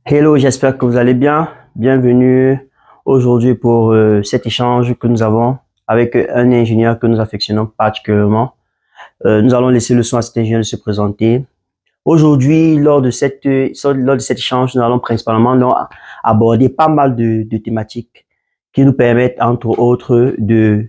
Hello, j'espère que vous allez bien. Bienvenue aujourd'hui pour cet échange que nous avons avec un ingénieur que nous affectionnons particulièrement. Nous allons laisser le soin à cet ingénieur de se présenter. Aujourd'hui, lors de cet échange, nous allons principalement donc aborder pas mal de thématiques qui nous permettent, entre autres, de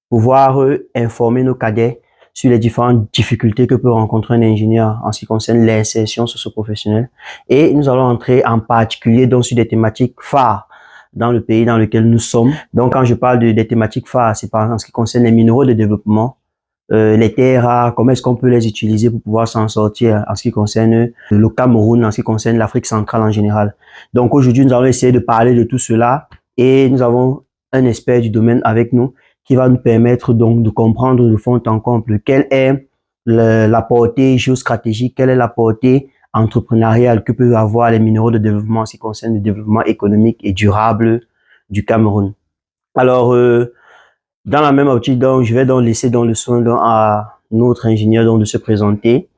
pouvoir informer nos cadets sur les différentes difficultés que peut rencontrer un ingénieur en ce qui concerne l'insertion socio-professionnelle. Et nous allons entrer en particulier donc sur des thématiques phares dans le pays dans lequel nous sommes. Donc, quand je parle des thématiques phares, c'est par exemple en ce qui concerne les minéraux de développement, les terres rares, comment est-ce qu'on peut les utiliser pour pouvoir s'en sortir en ce qui concerne le Cameroun, en ce qui concerne l'Afrique centrale en général. Donc, aujourd'hui, nous allons essayer de parler de tout cela et nous avons un expert du domaine avec nous qui va nous permettre donc de comprendre de fond en comble quelle est la portée géostratégique, quelle est la portée entrepreneuriale que peuvent avoir les minéraux de développement en ce qui concerne le développement économique et durable du Cameroun. Alors, dans la même optique, donc, je vais donc laisser donc le soin donc à notre ingénieur donc de se présenter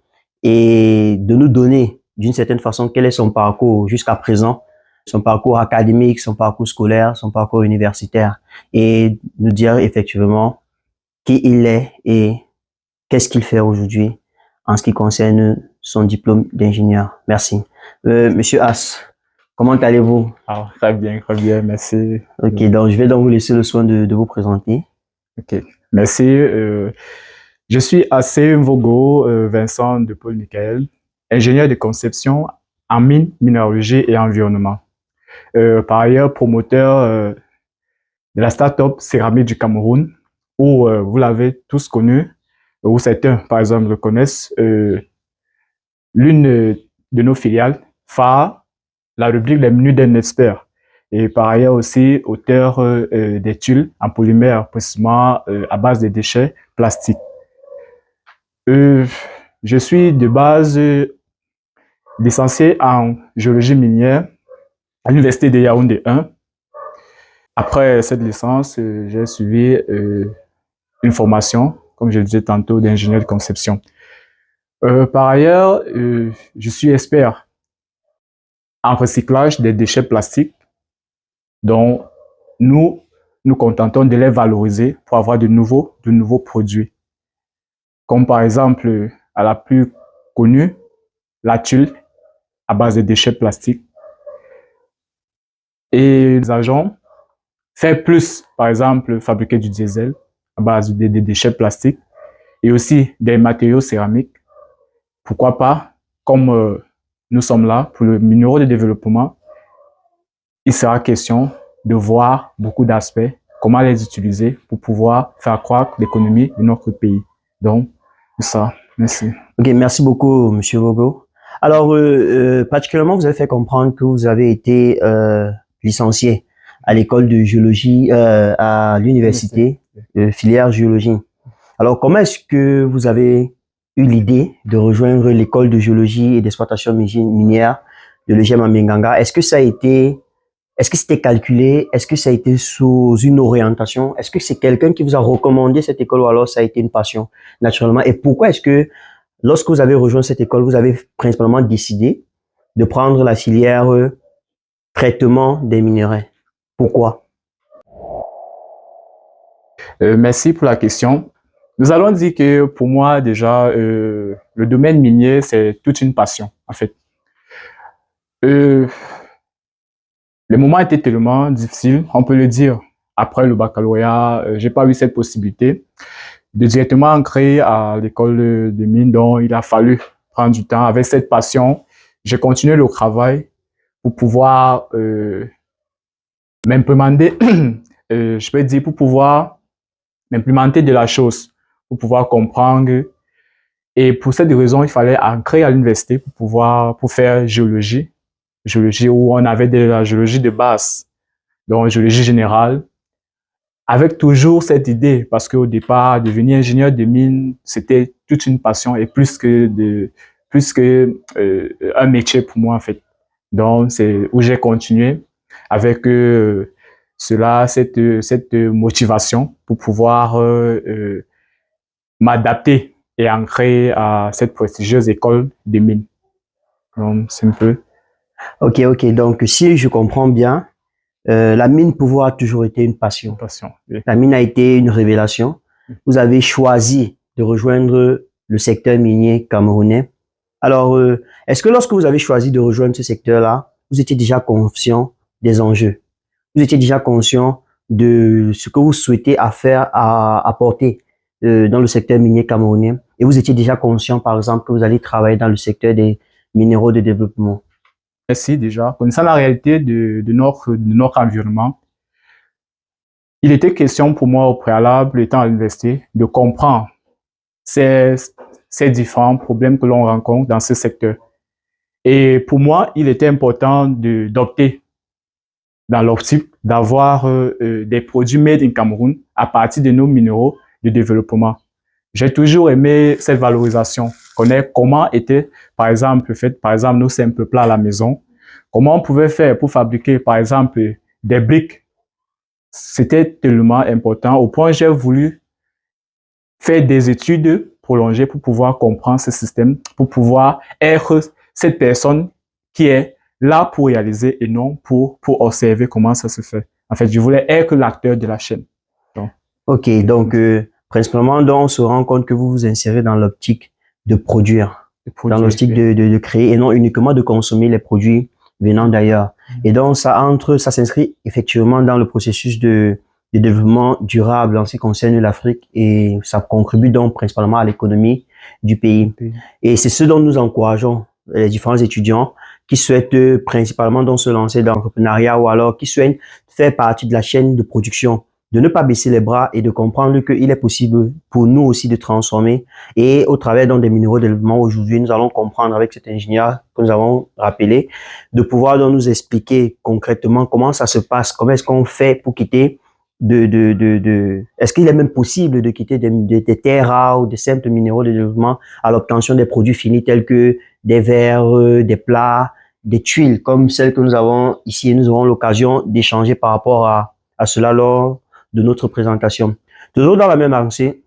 et de nous donner d'une certaine façon quel est son parcours jusqu'à présent, son parcours académique, son parcours scolaire, son parcours universitaire et nous dire effectivement qui il est et qu'est-ce qu'il fait aujourd'hui en ce qui concerne son diplôme d'ingénieur. Merci. Monsieur As, comment allez-vous? Ah, très bien, merci. Ok, donc je vais donc vous laisser le soin de vous présenter. Ok, merci. Je suis AC Mvogo, Vincent de Paul Michael, ingénieur de conception en mine, minéralogie et environnement. Par ailleurs, promoteur de la start-up Céramique du Cameroun, où vous l'avez tous connu, où certains, par exemple, le connaissent. L'une de nos filiales, phare, la rubrique Les menus d'un expert. Et par ailleurs aussi auteur des tuiles en polymère, précisément à base de déchets plastiques. Je suis de base licencié en géologie minière à l'université de Yaoundé 1. Après cette licence, j'ai suivi une formation, comme je le disais tantôt, d'ingénieur de conception. Par ailleurs, je suis expert en recyclage des déchets plastiques, dont nous nous contentons de les valoriser pour avoir de nouveaux produits. Comme par exemple, à la plus connue, la tuile à base de déchets plastiques. Et nous allons faire plus, par exemple, fabriquer du diesel à base de déchets plastiques et aussi des matériaux céramiques. Pourquoi pas, comme nous sommes là pour le minéraux de développement, il sera question de voir beaucoup d'aspects, comment les utiliser pour pouvoir faire croître l'économie de notre pays. Donc, c'est ça. Merci. Ok, merci beaucoup, Monsieur Vogo. Alors, particulièrement, vous avez fait comprendre que vous avez été licencié à l'école de géologie à l'université filière géologie. Alors, comment est-ce que vous avez eu l'idée de rejoindre l'école de géologie et d'exploitation minière de l'EGM à Minganga? Est-ce que c'était calculé? Est-ce que ça a été sous une orientation? Est-ce que c'est quelqu'un qui vous a recommandé cette école ou alors ça a été une passion naturellement? Et pourquoi est-ce que lorsque vous avez rejoint cette école, vous avez principalement décidé de prendre la filière traitement des minerais? Pourquoi? Merci pour la question. Nous allons dire que pour moi, déjà, le domaine minier, c'est toute une passion, en fait. Le moment était tellement difficile, on peut le dire. Après le baccalauréat, j'ai pas eu cette possibilité de directement entrer à l'école de mine, donc il a fallu prendre du temps. Avec cette passion, j'ai continué le travail pour pouvoir m'implémenter, je peux dire, pour pouvoir m'implémenter de la chose, pour pouvoir comprendre. Et pour cette raison, il fallait entrer à l'université pour faire géologie où on avait de la géologie de base, donc géologie générale, avec toujours cette idée, parce qu'au départ, devenir ingénieur de mine, c'était toute une passion et plus que un métier pour moi en fait. Donc c'est où j'ai continué avec cette motivation pour pouvoir m'adapter et entrer à cette prestigieuse école de mine. Donc c'est un peu. Ok, ok. Donc, si je comprends bien, la mine pour vous a toujours été une passion. Passion. Oui. La mine a été une révélation. Vous avez choisi de rejoindre le secteur minier camerounais. Alors, est-ce que lorsque vous avez choisi de rejoindre ce secteur-là, vous étiez déjà conscient des enjeux? Vous étiez déjà conscient de ce que vous souhaitez apporter dans le secteur minier camerounais? Et vous étiez déjà conscient, par exemple, que vous allez travailler dans le secteur des minéraux de développement? Merci déjà. Connaissant la réalité de notre environnement, il était question pour moi au préalable, étant à l'université, de comprendre ces, ces différents problèmes que l'on rencontre dans ce secteur. Et pour moi, il était important d'opter dans l'optique d'avoir des produits made in Cameroun à partir de nos minéraux de développement. J'ai toujours aimé cette valorisation, connaître comment étaient, par exemple, fait, par exemple, nos simples plats à la maison, comment on pouvait faire pour fabriquer, par exemple, des briques. C'était tellement important au point où j'ai voulu faire des études prolongées pour pouvoir comprendre ce système, pour pouvoir être cette personne qui est là pour réaliser et non pour observer comment ça se fait. En fait, je voulais être l'acteur de la chaîne. Donc, Ok, donc principalement, donc, on se rend compte que vous vous insérez dans l'optique de produire, dans l'optique de créer et non uniquement de consommer les produits venant d'ailleurs. Et donc, ça s'inscrit effectivement dans le processus de développement durable en ce qui concerne l'Afrique et ça contribue donc principalement à l'économie du pays. Et c'est ce dont nous encourageons les différents étudiants qui souhaitent principalement donc se lancer dans l'entrepreneuriat ou alors qui souhaitent faire partie de la chaîne de production, de ne pas baisser les bras et de comprendre qu'il est possible pour nous aussi de transformer. Et au travers donc des minéraux de développement aujourd'hui, nous allons comprendre avec cet ingénieur que nous avons rappelé, de pouvoir donc nous expliquer concrètement comment ça se passe, comment est-ce qu'on fait pour quitter est-ce qu'il est même possible de quitter des terres rares ou des simples minéraux de développement à l'obtention des produits finis tels que des verres, des plats, des tuiles comme celles que nous avons ici et nous aurons l'occasion d'échanger par rapport à cela lors de notre présentation. Toujours dans la même avancée,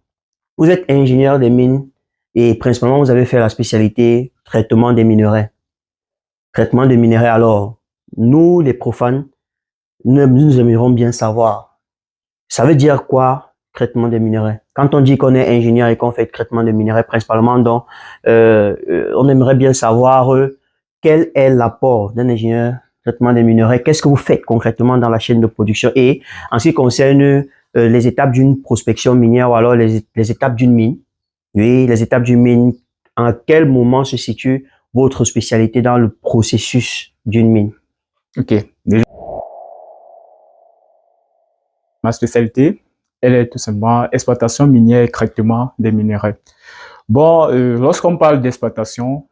vous êtes ingénieur des mines et principalement vous avez fait la spécialité traitement des minerais. Traitement des minerais, alors, nous les profanes, nous aimerions bien savoir ça veut dire quoi, traitement des minerais? Quand on dit qu'on est ingénieur et qu'on fait traitement des minerais, principalement, donc, on aimerait bien savoir quel est l'apport d'un ingénieur traitement des minerais. Qu'est-ce que vous faites concrètement dans la chaîne de production? Et en ce qui concerne les étapes d'une prospection minière ou alors les étapes d'une mine, oui, les étapes d'une mine, en quel moment se situe votre spécialité dans le processus d'une mine? Ok. Déjà, ma spécialité, elle est tout simplement exploitation minière et traitement des minerais. Bon, lorsqu'on parle d'exploitation,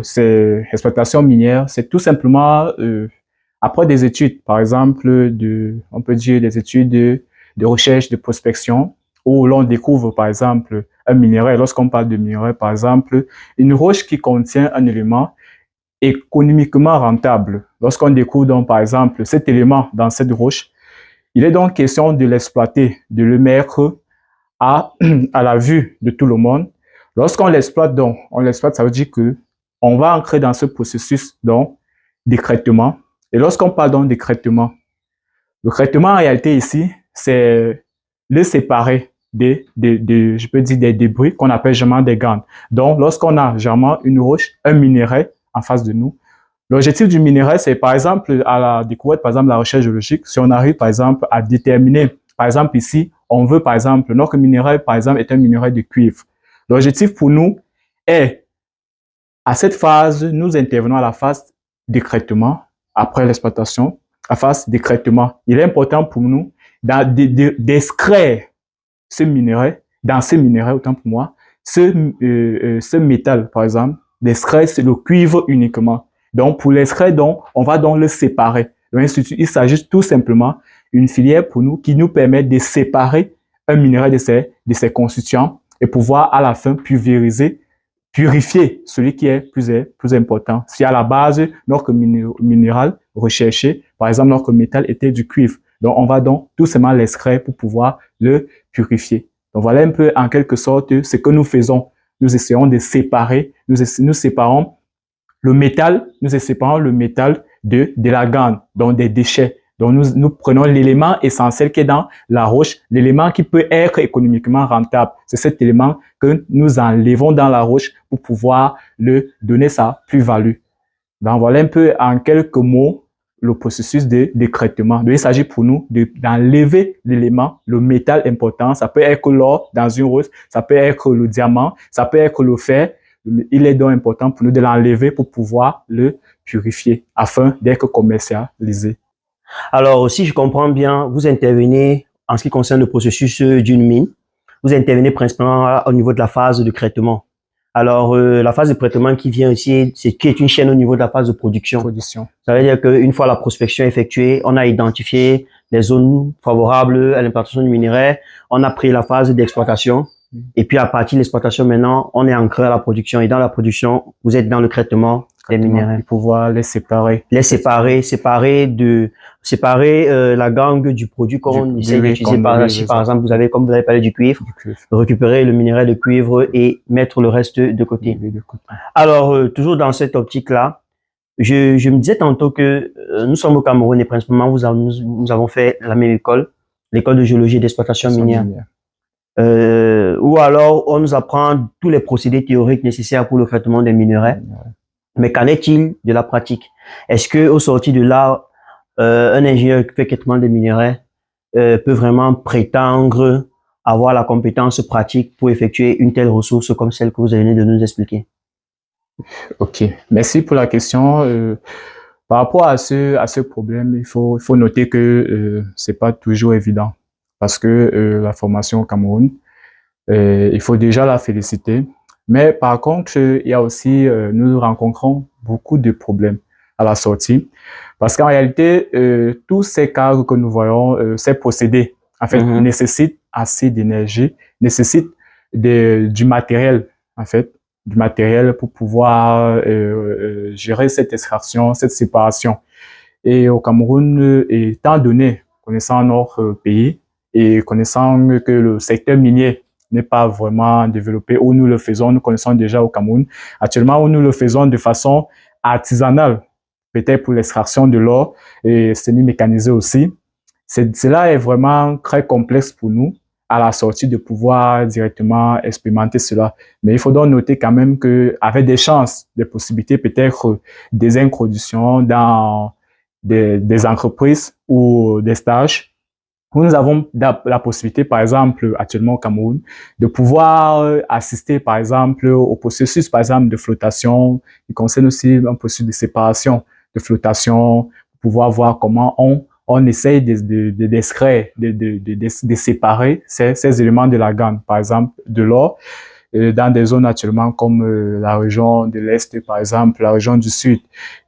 c'est exploitation minière, c'est tout simplement après des études, par exemple, on peut dire des études de recherche, de prospection, où l'on découvre, par exemple, un minerai. Lorsqu'on parle de minerai, par exemple, une roche qui contient un élément économiquement rentable. Lorsqu'on découvre donc, par exemple, cet élément dans cette roche, il est donc question de l'exploiter, de le mettre à, à la vue de tout le monde. Lorsqu'on l'exploite, donc, on l'exploite, ça veut dire que on va entrer dans ce processus donc d'écrêtement. Et lorsqu'on parle donc d'écrêtement, le traitement en réalité ici, c'est le séparer je peux dire des débris qu'on appelle généralement des gandes. Donc, lorsqu'on a généralement une roche, un minerai en face de nous, l'objectif du minerai, c'est par exemple à la découverte, par exemple la recherche géologique, si on arrive par exemple à déterminer, par exemple ici, on veut par exemple, notre minerai par exemple est un minerai de cuivre. L'objectif pour nous est, à cette phase, nous intervenons à la phase d'écrêtement, après l'exploitation, la phase d'écrêtement. Il est important pour nous d'extraire ce minerai, dans ces minerais, autant pour moi, ce métal, par exemple, d'extraire le cuivre uniquement. Donc, pour l'extraire, donc, on va donc le séparer. Donc, il s'agit tout simplement d'une filière pour nous qui nous permet de séparer un minerai de ses constituants et pouvoir à la fin pulvériser, purifier celui qui est plus important. Si à la base, notre minéral recherché, par exemple, notre métal était du cuivre. Donc, on va donc tout simplement l'extraire pour pouvoir le purifier. Donc, voilà un peu en quelque sorte ce que nous faisons. Nous essayons de séparer, nous séparons le métal, nous séparons le métal de la gangue, donc des déchets. Donc, nous prenons l'élément essentiel qui est dans la roche, l'élément qui peut être économiquement rentable. C'est cet élément que nous enlevons dans la roche pour pouvoir le donner sa plus-value. Donc, voilà un peu en quelques mots le processus de décrètement. Donc, il s'agit pour nous d'enlever l'élément, le métal important. Ça peut être l'or dans une roche, ça peut être le diamant, ça peut être le fer. Il est donc important pour nous de l'enlever pour pouvoir le purifier afin d'être commercialisé. Alors, si je comprends bien, vous intervenez en ce qui concerne le processus d'une mine. Vous intervenez principalement au niveau de la phase de traitement. Alors, la phase de traitement qui vient aussi, c'est qui est une chaîne au niveau de la phase de production. Ça veut dire qu'une fois la prospection effectuée, on a identifié les zones favorables à l'implantation du minerai. On a pris la phase d'exploitation. Et puis, à partir de l'exploitation, maintenant, on est ancré à la production. Et dans la production, vous êtes dans le traitement des minéraux. Pour pouvoir les séparer. Séparer la gangue du produit qu'on essaie d'utiliser. Par exemple, vous avez, comme vous avez parlé du cuivre, récupérer le minerai de cuivre et mettre le reste de côté. Alors, toujours dans cette optique-là, je me disais tantôt que nous sommes au Cameroun et principalement nous avons fait la même école, l'école de géologie et d'exploitation minière. Ou alors on nous apprend tous les procédés théoriques nécessaires pour le traitement des minerais. Mais qu'en est-il de la pratique? Est-ce que au sorti de là, un ingénieur qui fait traitement des minerais peut vraiment prétendre avoir la compétence pratique pour effectuer une telle ressource comme celle que vous venez de nous expliquer? Ok, merci pour la question. Par rapport à ce problème, il faut noter que c'est pas toujours évident parce que la formation au Cameroun, il faut déjà la féliciter. Mais par contre, il y a aussi, nous rencontrons beaucoup de problèmes à la sortie. Parce qu'en réalité, tous ces cadres que nous voyons, ces procédés, en fait, nécessitent assez d'énergie, nécessitent du matériel, en fait, du matériel pour pouvoir gérer cette extraction, cette séparation. Et au Cameroun, étant donné, connaissant notre pays et connaissant que le secteur minier n'est pas vraiment développé, où nous le faisons, nous connaissons déjà au Cameroun. Actuellement, où nous le faisons de façon artisanale, peut-être pour l'extraction de l'or et semi-mécanisé aussi. Cela est vraiment très complexe pour nous à la sortie de pouvoir directement expérimenter cela. Mais il faut donc noter quand même que avec des chances, des possibilités, peut-être des introductions dans des entreprises ou des stages, nous avons la possibilité, par exemple, actuellement au Cameroun, de pouvoir assister, par exemple, au processus, par exemple, de flottation. Il concerne aussi un processus de séparation, de flottation, pour pouvoir voir comment on essaye d'extraire, de séparer ces éléments de la gamme, par exemple, de l'or, dans des zones naturellement comme la région de l'Est, par exemple, la région du Sud.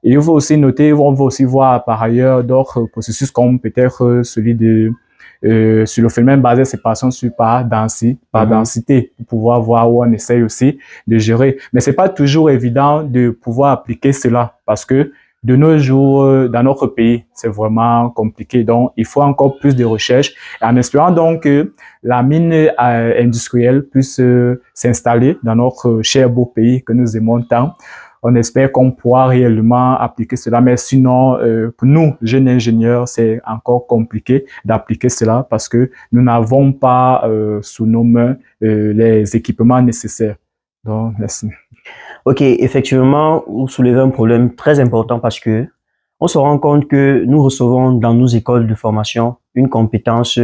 Et il faut aussi noter, on va aussi voir par ailleurs d'autres processus comme peut-être celui sur le phénomène basé de séparation par densité, pour pouvoir voir où on essaye aussi de gérer. Mais c'est pas toujours évident de pouvoir appliquer cela parce que de nos jours, dans notre pays, c'est vraiment compliqué. Donc, il faut encore plus de recherches. En espérant donc que la mine industrielle puisse s'installer dans notre cher beau pays que nous aimons tant. On espère qu'on pourra réellement appliquer cela, mais sinon, pour nous, jeunes ingénieurs, c'est encore compliqué d'appliquer cela parce que nous n'avons pas sous nos mains les équipements nécessaires. Donc, merci. Ok, effectivement, vous soulevez un problème très important parce que on se rend compte que nous recevons dans nos écoles de formation une compétence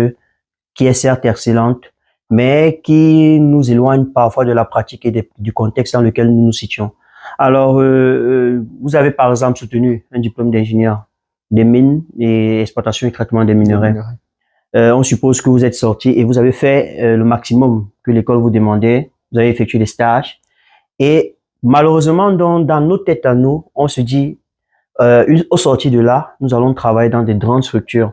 qui est certes excellente, mais qui nous éloigne parfois de la pratique et du contexte dans lequel nous nous situons. Alors, vous avez par exemple soutenu un diplôme d'ingénieur des mines et exploitation et traitement des minerais. On suppose que vous êtes sorti et vous avez fait le maximum que l'école vous demandait. Vous avez effectué des stages. Et malheureusement, dans nos têtes à nous, on se dit, au sorti de là, nous allons travailler dans des grandes structures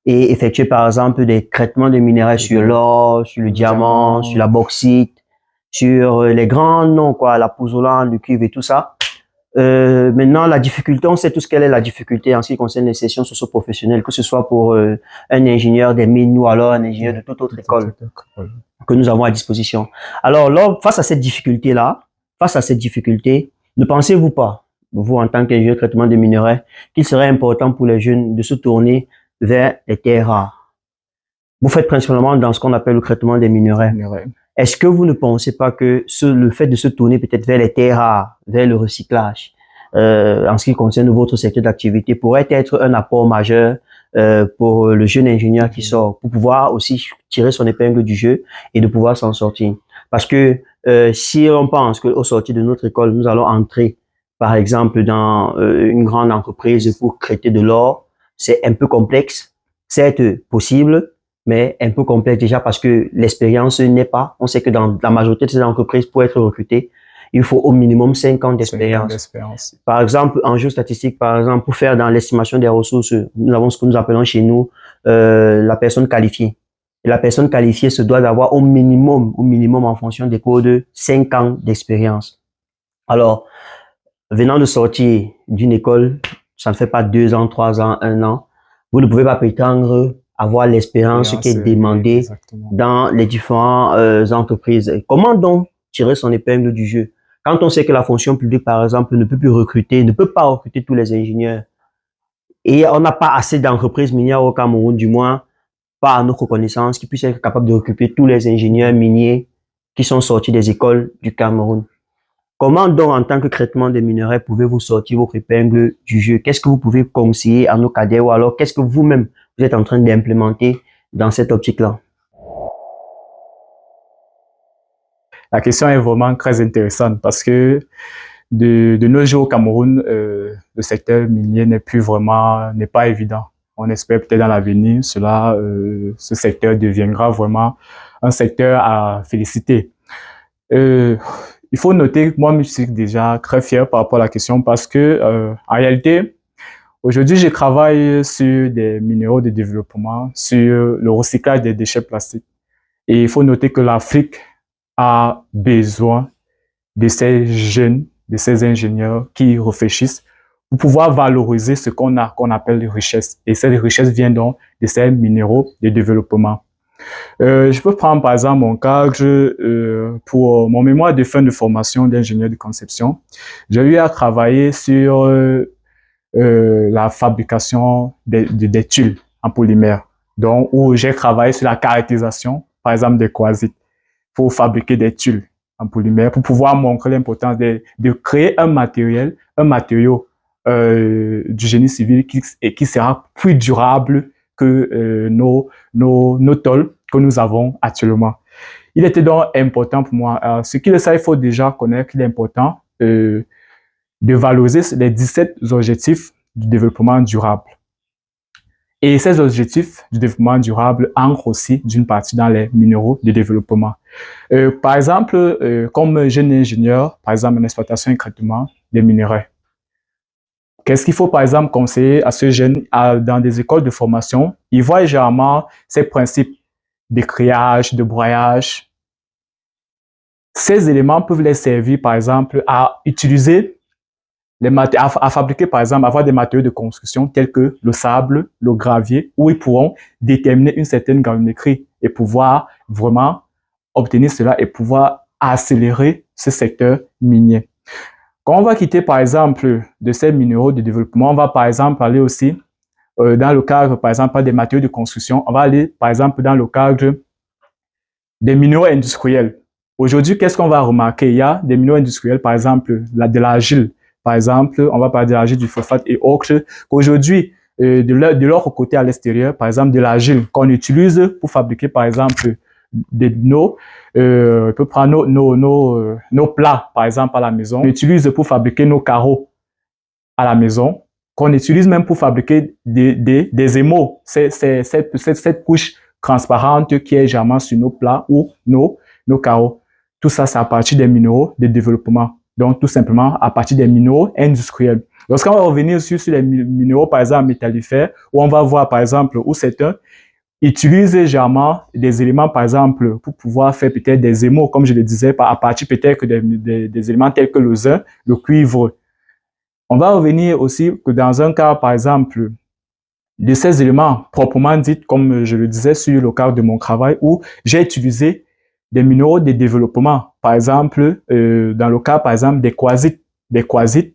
et effectuer par exemple des traitements de minerais sur l'or, sur le diamant, sur la bauxite, sur les grands noms, quoi, la pouzzolane, le cuivre et tout ça. Maintenant, la difficulté, on sait tous quelle est la difficulté en ce qui concerne les sessions socio-professionnelles, que ce soit pour un ingénieur des mines ou alors un ingénieur de toute autre école que nous avons à disposition. Alors, là, face à cette difficulté-là, face à cette difficulté, ne pensez-vous pas, vous en tant qu'ingénieur de traitement des minerais, qu'il serait important pour les jeunes de se tourner vers les terres rares. Vous faites principalement dans ce qu'on appelle le traitement des minerais. Est-ce que vous ne pensez pas que le fait de se tourner peut-être vers les terres rares, vers le recyclage, en ce qui concerne votre secteur d'activité, pourrait être un apport majeur pour le jeune ingénieur qui sort, pour pouvoir aussi tirer son épingle du jeu et de pouvoir s'en sortir? Parce que si on pense qu'au sortir de notre école, nous allons entrer, par exemple, dans une grande entreprise pour traiter de l'or, c'est un peu complexe, certes possible, mais un peu complexe déjà parce que l'expérience n'est pas. On sait que dans la majorité de ces entreprises, pour être recruté, il faut au minimum 5 ans d'expérience. Par exemple, en géostatistique, par exemple, pour faire dans l'estimation des ressources, nous avons ce que nous appelons chez nous la personne qualifiée. Et la personne qualifiée se doit d'avoir au minimum en fonction des codes, 5 ans d'expérience. Alors, venant de sortir d'une école, ça ne fait pas 2 ans, 3 ans, 1 an, vous ne pouvez pas prétendre avoir l'expérience qui est demandée dans les différentes entreprises. Comment donc tirer son épingle du jeu? Quand on sait que la fonction publique, par exemple, ne peut pas recruter tous les ingénieurs, et on n'a pas assez d'entreprises minières au Cameroun, du moins pas à notre connaissance, qui puissent être capables de recruter tous les ingénieurs miniers qui sont sortis des écoles du Cameroun. Comment donc, en tant que traitement des minerais, pouvez-vous sortir votre épingle du jeu? Qu'est-ce que vous pouvez conseiller à nos cadets ou alors qu'est-ce que vous-même vous êtes en train d'implémenter dans cette optique-là? La question est vraiment très intéressante parce que de nos jours au Cameroun, le secteur minier n'est pas évident. On espère peut-être dans l'avenir, ce secteur deviendra vraiment un secteur à féliciter. Il faut noter que moi, je suis déjà très fier par rapport à la question parce que, en réalité, aujourd'hui, je travaille sur des minéraux de développement, sur le recyclage des déchets plastiques. Et il faut noter que l'Afrique a besoin de ces jeunes, de ces ingénieurs qui réfléchissent pour pouvoir valoriser ce qu'on appelle les richesses. Et cette richesse vient donc de ces minéraux de développement. Je peux prendre par exemple mon cas, pour mon mémoire de fin de formation d'ingénieur de conception, j'ai eu à travailler sur la fabrication des tuiles en polymère, donc où j'ai travaillé sur la caractérisation, par exemple des quartzites, pour fabriquer des tuiles en polymère, pour pouvoir montrer l'importance de créer un matériau du génie civil qui sera plus durable que nos tôles que nous avons actuellement. Il était donc important pour moi. Ce qu'il il faut déjà connaître qu'il est important de valoriser les 17 objectifs du développement durable. Et ces objectifs du développement durable entrent aussi d'une partie dans les minéraux de développement. Par exemple, comme jeune ingénieur, par exemple en exploitation et traitement des minerais, qu'est-ce qu'il faut par exemple conseiller à ce jeune dans des écoles de formation? Ils voient généralement ces principes de créage, de broyage. Ces éléments peuvent les servir par exemple à utiliser à fabriquer par exemple, avoir des matériaux de construction tels que le sable, le gravier, où ils pourront déterminer une certaine granulométrie et pouvoir vraiment obtenir cela et pouvoir accélérer ce secteur minier. Quand on va quitter par exemple de ces minéraux de développement, on va par exemple aller aussi dans le cadre par exemple des matériaux de construction, on va aller par exemple dans le cadre des minéraux industriels. Aujourd'hui, qu'est-ce qu'on va remarquer? Il y a des minéraux industriels, par exemple de l'argile. Par exemple, on va parler de l'argile, du phosphate et autres. Aujourd'hui, de leur côté à l'extérieur, par exemple de l'argile qu'on utilise pour fabriquer par exemple on peut prendre nos plats par exemple à la maison. On utilise pour fabriquer nos carreaux à la maison, qu'on utilise même pour fabriquer des émaux. Cette couche transparente qui est généralement sur nos plats ou nos carreaux. Tout ça, c'est à partir des minéraux de développement. Donc, tout simplement, à partir des minéraux industriels. Lorsqu'on va revenir sur les minéraux, par exemple, métallifères, où on va voir, par exemple, où certains utilisent généralement des éléments, par exemple, pour pouvoir faire peut-être des émaux, comme je le disais, à partir peut-être des éléments tels que le zinc, le cuivre. On va revenir aussi que dans un cas, par exemple, de ces éléments proprement dits, comme je le disais sur le cadre de mon travail, où j'ai utilisé des minéraux de développement. Par exemple, dans le cas, par exemple, des quartzites,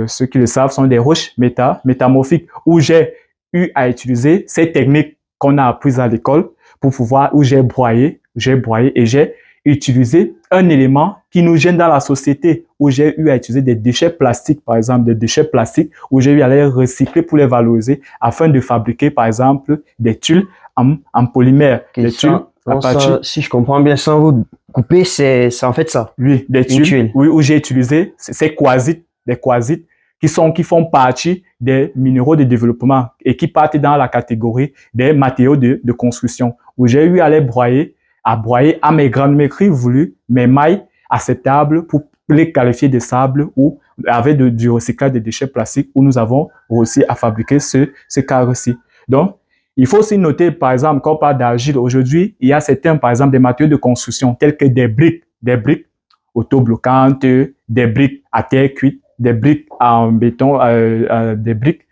ceux qui le savent, sont des roches métamorphiques où j'ai eu à utiliser ces techniques qu'on a apprises à l'école pour pouvoir, où j'ai broyé et j'ai utilisé un élément qui nous gêne dans la société, où j'ai eu à utiliser des déchets plastiques, par exemple, des déchets plastiques, où j'ai eu à les recycler pour les valoriser afin de fabriquer, par exemple, des tuiles en polymère. Okay, des tuiles à partir, si je comprends bien, sans vous couper, c'est en fait ça. oui, des tuiles, oui, où j'ai utilisé ces quasites, des quasites qui font partie des minéraux de développement et qui partent dans la catégorie des matériaux de construction, où j'ai eu à les broyer, à mes grandes maîtrises voulues, mes mailles acceptables pour les qualifier de sable ou avec du recyclage des déchets plastiques, où nous avons réussi à fabriquer ce cadre-ci. Donc, il faut aussi noter, par exemple, quand on parle d'argile, aujourd'hui, il y a certains, par exemple, des matériaux de construction, tels que des briques autobloquantes, des briques à terre cuite, des briques en béton, des briques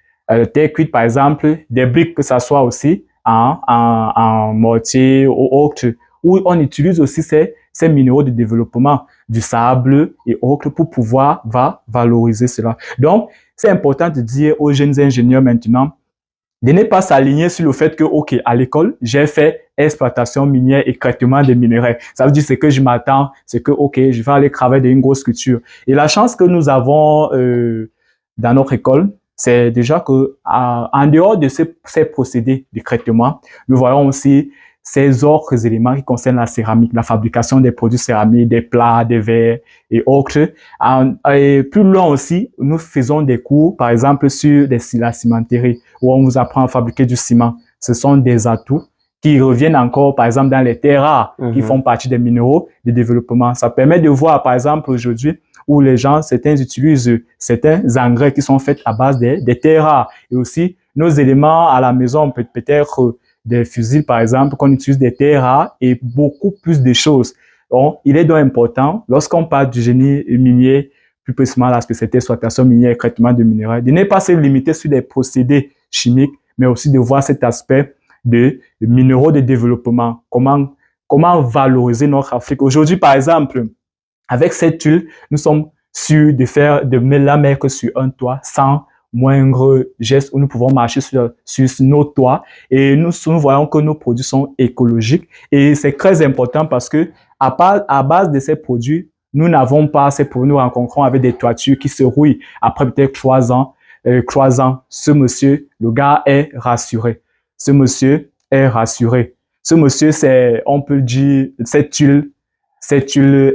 terre cuite, par exemple, des briques que ça soit aussi en mortier ou autre, où on utilise aussi ces minéraux de développement du sable et autres pour pouvoir valoriser cela. Donc, c'est important de dire aux jeunes ingénieurs maintenant de ne pas s'aligner sur le fait que, OK, à l'école, j'ai fait exploitation minière et traitement des minerais. Ça veut dire ce que je m'attends, c'est que, OK, je vais aller travailler dans une grosse culture. Et la chance que nous avons dans notre école, c'est déjà que en dehors de ces procédés de traitement, nous voyons aussi ces autres éléments qui concernent la céramique, la fabrication des produits céramiques, des plats, des verres et autres. Et plus loin aussi, nous faisons des cours, par exemple, sur la cimenterie, où on vous apprend à fabriquer du ciment. Ce sont des atouts qui reviennent encore, par exemple, dans les terres rares, qui font partie des minéraux de développement. Ça permet de voir, par exemple, aujourd'hui, où les gens, certains utilisent certains engrais qui sont faits à base des terres rares. Et aussi, nos éléments à la maison, peut-être des fusils, par exemple, qu'on utilise des terres rares et beaucoup plus de choses. Donc, il est donc important, lorsqu'on parle du génie minier, plus précisément la spécialité exploitation minière et traitement de minerais, de ne pas se limiter sur des procédés chimiques, mais aussi de voir cet aspect de minéraux de développement. Comment valoriser notre Afrique. Aujourd'hui, par exemple, avec cette tuile, nous sommes sûrs de la mettre sur un toit sans moindre geste où nous pouvons marcher sur nos toits et nous voyons que nos produits sont écologiques et c'est très important parce que à base de ces produits, nous n'avons pas ces produits, nous rencontrons avec des toitures qui se rouillent après peut-être 3 ans. Ce monsieur, le gars est rassuré. Ce monsieur est rassuré. Ce monsieur, on peut dire, cette tuile,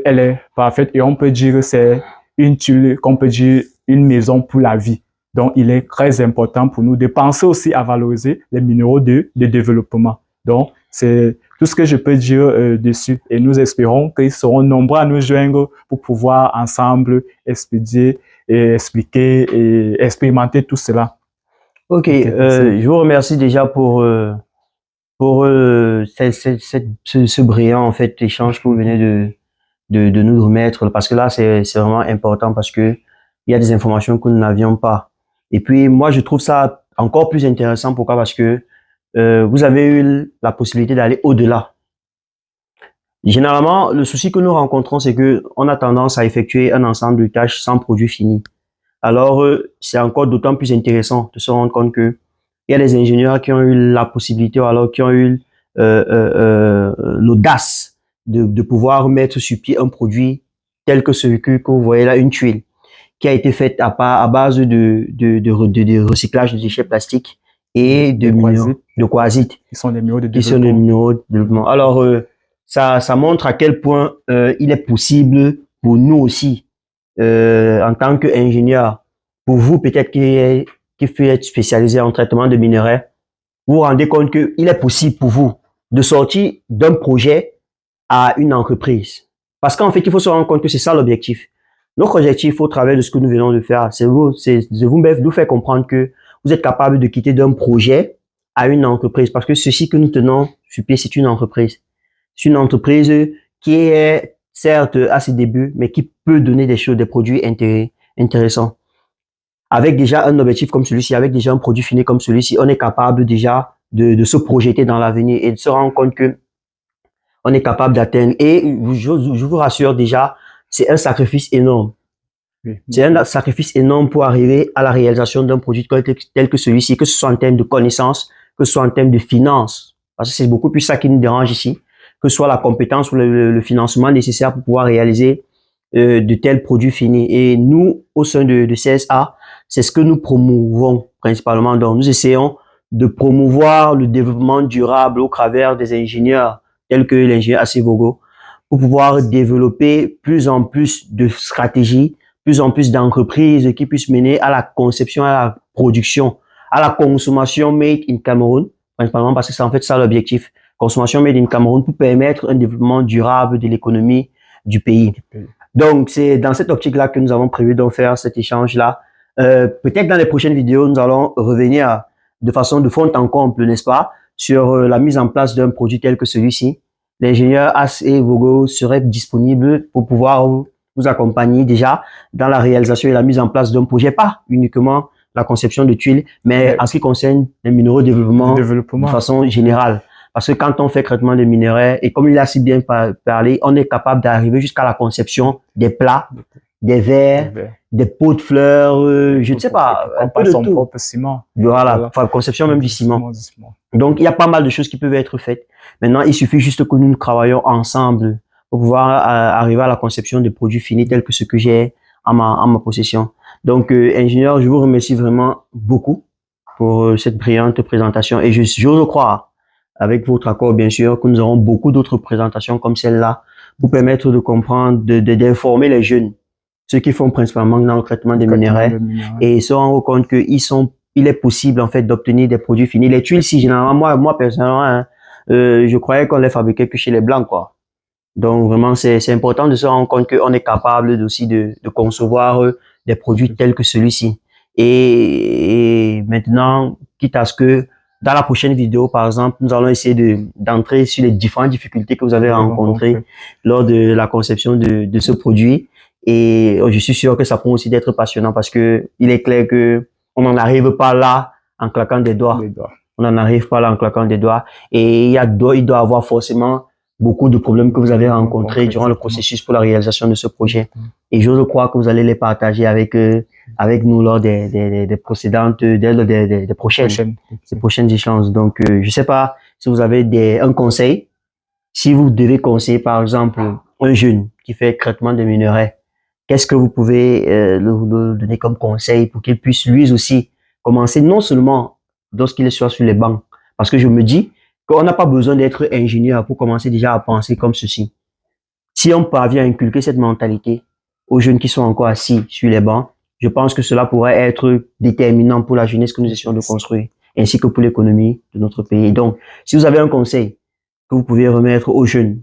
elle est parfaite et on peut dire que c'est une tuile qu'on peut dire une maison pour la vie. Donc, il est très important pour nous de penser aussi à valoriser les minéraux de développement. Donc, c'est tout ce que je peux dire dessus. Et nous espérons qu'ils seront nombreux à nous joindre pour pouvoir ensemble expédier et expliquer et expérimenter tout cela. Ok, je vous remercie déjà pour ce brillant en fait échange que vous venez de nous remettre, parce que là c'est vraiment important, parce que il y a des informations que nous n'avions pas. Et puis moi je trouve ça encore plus intéressant. Pourquoi? Parce que vous avez eu la possibilité d'aller au-delà. Généralement, le souci que nous rencontrons, c'est que on a tendance à effectuer un ensemble de tâches sans produit fini. Alors c'est encore d'autant plus intéressant de se rendre compte que il y a des ingénieurs qui ont eu la possibilité, ou alors qui ont eu l'audace de pouvoir mettre sur pied un produit tel que celui que vous voyez là, une tuile, qui a été faite à base de recyclage de déchets plastiques et de quartzite, qui sont des minéraux de développement. Alors, ça montre à quel point il est possible pour nous aussi, en tant qu'ingénieur, pour vous peut-être qui fait être spécialisé en traitement de minerais, vous vous rendez compte qu'il est possible pour vous de sortir d'un projet à une entreprise. Parce qu'en fait, il faut se rendre compte que c'est ça l'objectif. Notre objectif au travers de ce que nous venons de faire, c'est de vous faire comprendre que vous êtes capable de quitter d'un projet à une entreprise. Parce que ceci que nous tenons sur pied, c'est une entreprise. C'est une entreprise qui est certes à ses débuts, mais qui peut donner des produits intéressants. Avec déjà un objectif comme celui-ci, avec déjà un produit fini comme celui-ci, on est capable déjà de se projeter dans l'avenir et de se rendre compte que on est capable d'atteindre. Et je vous rassure déjà, c'est un sacrifice énorme. Oui. C'est un sacrifice énorme pour arriver à la réalisation d'un produit tel que celui-ci, que ce soit en termes de connaissances, que ce soit en termes de finances. Parce que c'est beaucoup plus ça qui nous dérange ici, que ce soit la compétence ou le financement nécessaire pour pouvoir réaliser de tels produits finis. Et nous, au sein de CSA, c'est ce que nous promouvons principalement. Donc, nous essayons de promouvoir le développement durable au travers des ingénieurs tels que l'ingénieur Acevogo pour pouvoir développer plus en plus de stratégies, plus en plus d'entreprises qui puissent mener à la conception, à la production, à la consommation made in Cameroun, principalement parce que c'est en fait ça l'objectif. Consommation made in Cameroun pour permettre un développement durable de l'économie du pays. Donc, c'est dans cette optique-là que nous avons prévu de faire cet échange-là. Peut-être dans les prochaines vidéos, nous allons revenir de façon de fond en comble, n'est-ce pas, sur la mise en place d'un produit tel que celui-ci. L'ingénieur Acevogo serait disponible pour pouvoir vous accompagner déjà dans la réalisation et la mise en place d'un projet, pas uniquement la conception de tuiles, mais en ce qui concerne les minéraux de développement de façon générale. Parce que quand on fait traitement des minerais, et comme il a si bien parlé, on est capable d'arriver jusqu'à la conception des plats, des verres, des pots de fleurs, je ne sais pas, un peu de son tout. Propre ciment. Voilà, enfin, conception même du ciment. Donc, il y a pas mal de choses qui peuvent être faites. Maintenant, il suffit juste que nous travaillions ensemble pour pouvoir arriver à la conception de produits finis tels que ce que j'ai en ma possession. Donc, ingénieur, je vous remercie vraiment beaucoup pour cette brillante présentation. Et j'ose croire, avec votre accord bien sûr, que nous aurons beaucoup d'autres présentations comme celle-là pour permettre de comprendre, d'informer les jeunes, ceux qui font principalement dans le traitement des minerais, et se rendre compte il est possible en fait d'obtenir des produits finis. Les tuiles, si généralement, moi personnellement, hein, je croyais qu'on les fabriquait que chez les blancs, quoi. Donc vraiment, c'est important de se rendre compte qu'on est capable aussi de concevoir des produits tels que celui-ci. Et maintenant, quitte à ce que dans la prochaine vidéo, par exemple, nous allons essayer d'entrer sur les différentes difficultés que vous avez rencontrées lors de la conception de ce produit. Et je suis sûr que ça pourra aussi être passionnant parce que il est clair que on n'en arrive pas là en claquant des doigts. On n'en arrive pas là en claquant des doigts. Et il doit avoir forcément beaucoup de problèmes que vous avez rencontrés durant le processus pour la réalisation de ce projet. Et je crois que vous allez les partager avec nous lors des prochaines échanges. Donc, je sais pas si vous avez un conseil. Si vous devez conseiller, par exemple, un jeune qui fait traitement de minerais, qu'est-ce que vous pouvez le donner comme conseil pour qu'il puisse lui aussi commencer non seulement lorsqu'il soit sur les bancs, parce que je me dis qu'on n'a pas besoin d'être ingénieur pour commencer déjà à penser comme ceci. Si on parvient à inculquer cette mentalité aux jeunes qui sont encore assis sur les bancs, je pense que cela pourrait être déterminant pour la jeunesse que nous essayons de construire, ainsi que pour l'économie de notre pays. Donc, si vous avez un conseil que vous pouvez remettre aux jeunes,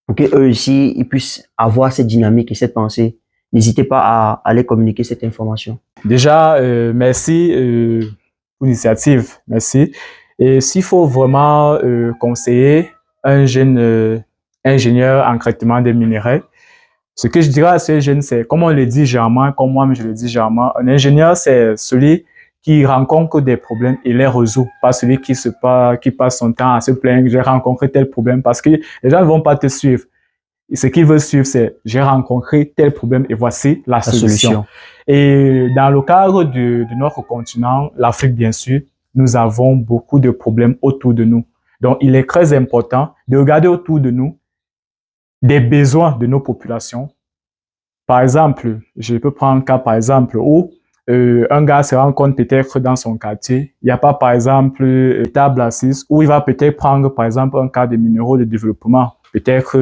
pour qu'eux aussi, ils puissent avoir cette dynamique et cette pensée, n'hésitez pas à aller communiquer cette information. Déjà, merci pour l'initiative, merci. Et s'il faut vraiment conseiller un jeune ingénieur en traitement des minéraux, ce que je dirais à ce jeune, c'est, comme on le dit généralement, comme moi je le dis généralement, un ingénieur, c'est celui qui rencontre des problèmes et les résout, pas celui qui passe son temps à se plaindre, j'ai rencontré tel problème, parce que les gens ne vont pas te suivre. Et ce qu'ils veulent suivre, c'est j'ai rencontré tel problème et voici la solution. Et dans le cadre de notre continent, l'Afrique bien sûr, nous avons beaucoup de problèmes autour de nous. Donc, il est très important de regarder autour de nous des besoins de nos populations. Par exemple, je peux prendre un cas par exemple où un gars se rend compte peut-être dans son quartier, il n'y a pas par exemple table assise, où il va peut-être prendre par exemple un cas de minéraux de développement, peut-être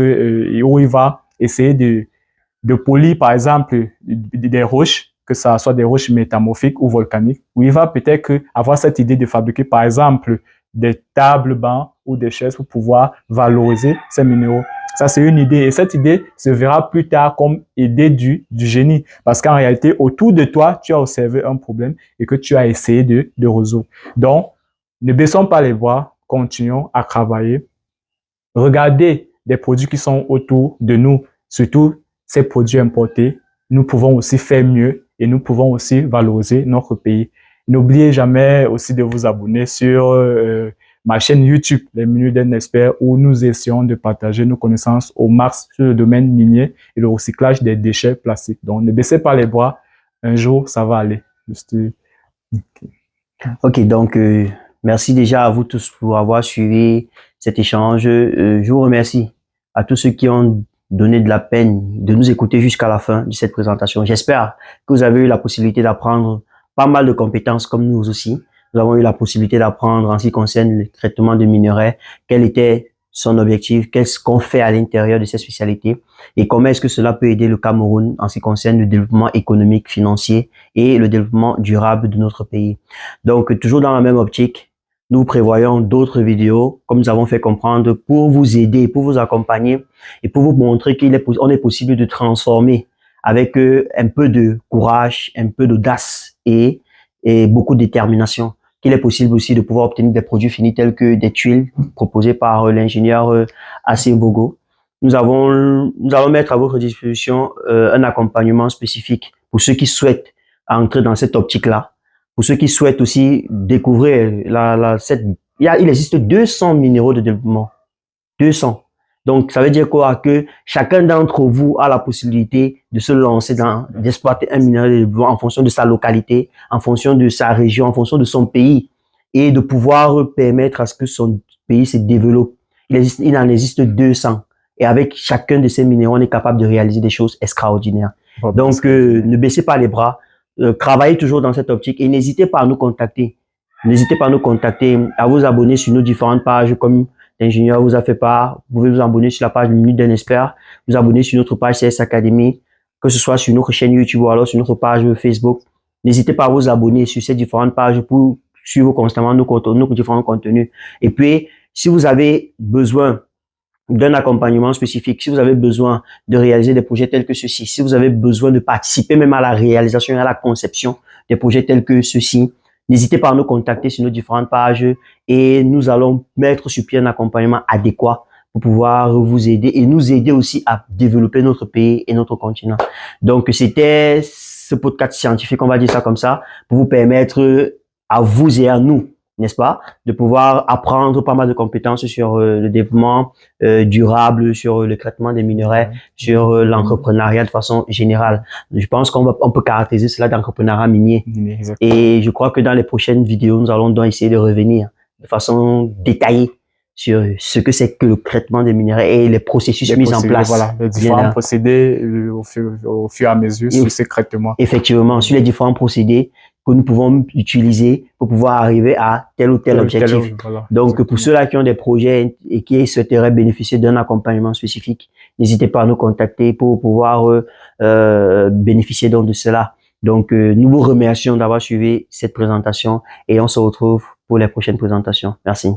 où il va essayer de polir par exemple des roches, que ça soit des roches métamorphiques ou volcaniques, où il va peut-être avoir cette idée de fabriquer par exemple des tables, bancs ou des chaises pour pouvoir valoriser ces minéraux. Ça, c'est une idée. Et cette idée se verra plus tard comme idée du génie. Parce qu'en réalité, autour de toi, tu as observé un problème et que tu as essayé de résoudre. Donc, ne baissons pas les bras, continuons à travailler. Regardez des produits qui sont autour de nous, surtout ces produits importés. Nous pouvons aussi faire mieux et nous pouvons aussi valoriser notre pays. N'oubliez jamais aussi de vous abonner sur ma chaîne YouTube, Les Minutes d'un expert, où nous essayons de partager nos connaissances au max sur le domaine minier et le recyclage des déchets plastiques. Donc, ne baissez pas les bras. Un jour, ça va aller. Juste... Ok, donc merci déjà à vous tous pour avoir suivi cet échange. Je vous remercie à tous ceux qui ont donné de la peine de nous écouter jusqu'à la fin de cette présentation. J'espère que vous avez eu la possibilité d'apprendre pas mal de compétences comme nous aussi. Nous avons eu la possibilité d'apprendre en ce qui concerne le traitement de minerais, quel était son objectif, qu'est-ce qu'on fait à l'intérieur de ces spécialités et comment est-ce que cela peut aider le Cameroun en ce qui concerne le développement économique, financier et le développement durable de notre pays. Donc, toujours dans la même optique, nous prévoyons d'autres vidéos, comme nous avons fait comprendre, pour vous aider, pour vous accompagner et pour vous montrer on est possible de transformer avec un peu de courage, un peu d'audace et beaucoup de détermination, qu'il est possible aussi de pouvoir obtenir des produits finis tels que des tuiles proposées par l'ingénieur AC Bogo. Nous allons mettre à votre disposition un accompagnement spécifique pour ceux qui souhaitent entrer dans cette optique-là. Pour ceux qui souhaitent aussi découvrir il existe 200 minéraux de développement. 200. Donc, ça veut dire quoi? Que chacun d'entre vous a la possibilité de se lancer d'exploiter un minéral de développement en fonction de sa localité, en fonction de sa région, en fonction de son pays et de pouvoir permettre à ce que son pays se développe. Il en existe 200. Et avec chacun de ces minéraux, on est capable de réaliser des choses extraordinaires. Donc, ne baissez pas les bras. Travaillez toujours dans cette optique et n'hésitez pas à nous contacter. N'hésitez pas à nous contacter, à vous abonner sur nos différentes pages comme l'ingénieur vous a fait part. Vous pouvez vous abonner sur la page Minute d'un expert, vous abonner sur notre page CS Academy, que ce soit sur notre chaîne YouTube ou alors sur notre page Facebook. N'hésitez pas à vous abonner sur ces différentes pages pour suivre constamment nos différents contenus. Et puis, si vous avez besoin d'un accompagnement spécifique, si vous avez besoin de réaliser des projets tels que ceci, si vous avez besoin de participer même à la réalisation et à la conception des projets tels que ceci, n'hésitez pas à nous contacter sur nos différentes pages et nous allons mettre sur pied un accompagnement adéquat pour pouvoir vous aider et nous aider aussi à développer notre pays et notre continent. Donc, c'était ce podcast scientifique, on va dire ça comme ça, pour vous permettre à vous et à nous, n'est-ce pas, de pouvoir apprendre pas mal de compétences sur le développement durable, sur le traitement des minerais, sur l'entrepreneuriat de façon générale. Je pense qu'on peut caractériser cela d'entrepreneuriat minier. Exactement. Et je crois que dans les prochaines vidéos, nous allons donc essayer de revenir de façon détaillée sur ce que c'est que le traitement des minerais et les processus mis en place. Voilà, les différents procédés au fur et à mesure sur ces traitements. Effectivement, sur les différents procédés que nous pouvons utiliser pour pouvoir arriver à tel ou tel objectif. Voilà, donc, exactement. pour ceux-là qui ont des projets et qui souhaiteraient bénéficier d'un accompagnement spécifique, n'hésitez pas à nous contacter pour pouvoir bénéficier donc de cela. Donc, nous vous remercions d'avoir suivi cette présentation et on se retrouve pour les prochaines présentations. Merci.